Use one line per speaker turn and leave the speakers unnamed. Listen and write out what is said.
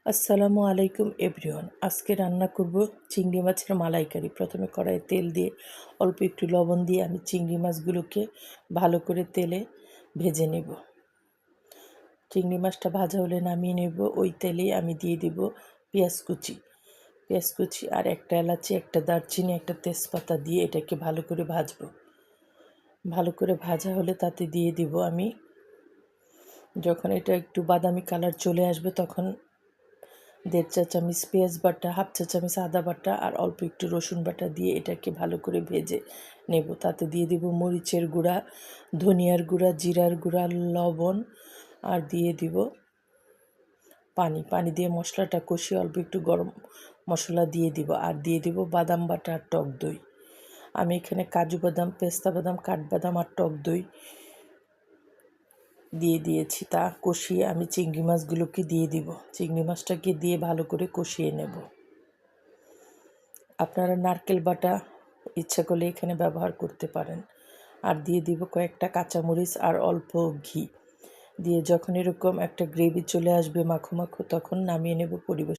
আসসালামু আলাইকুম এভরিওয়ান। আজকে রান্না করব চিংড়ি মাছের মালাইকারি। প্রথমে কড়াইয়ে তেল দিয়ে অল্প একটু লবণ দিয়ে আমি চিংড়ি মাছগুলোকে ভালো করে তেলে ভেজে নেব। চিংড়ি মাছটা ভাজা হলে নামিয়ে নেব। ওই তেলেই আমি দিয়ে দিব পেঁয়াজ কুচি আর একটা এলাচি, একটা দারচিনি, একটা তেজপাতা দিয়ে এটাকে ভালো করে ভাজবো। ভালো করে ভাজা হলে তাতে দিয়ে দিব আমি, যখন এটা একটু বাদামি কালার চলে আসবে তখন 1.5 চা চামচ পেঁয়াজ বাটা, 1/2 চা চামচ আদা বাটা আর অল্প একটু রসুন বাটা দিয়ে এটাকে ভালো করে ভেজে নেব। তাতে দিয়ে দিব মরিচের গুঁড়া, ধনিয়ার গুঁড়া, জিরার গুঁড়া, লবণ আর দিয়ে দিব পানি দিয়ে মশলাটা কষিয়ে অল্প একটু গরম মশলা দিয়ে দিব আর দিয়ে দিব বাদাম বাটা আর টক দই। আমি এখানে কাজু বাদাম, পেস্তা বাদাম, কাঠবাদাম আর টক দই দিয়ে দিয়েছি। তা কষিয়ে আমি চিংড়ি মাছগুলোকে দিয়ে দিব। চিংড়ি মাছটাকে দিয়ে ভালো করে কষিয়ে নেব। আপনারা নারকেল বাটা ইচ্ছা করলে এখানে ব্যবহার করতে পারেন। আর দিয়ে দিব কয়েকটা কাঁচামরিচ আর অল্প ঘি দিয়ে যখন এরকম একটা গ্রেভি চলে আসবে মাখো মাখো, তখন নামিয়ে নেব, পরিবেশন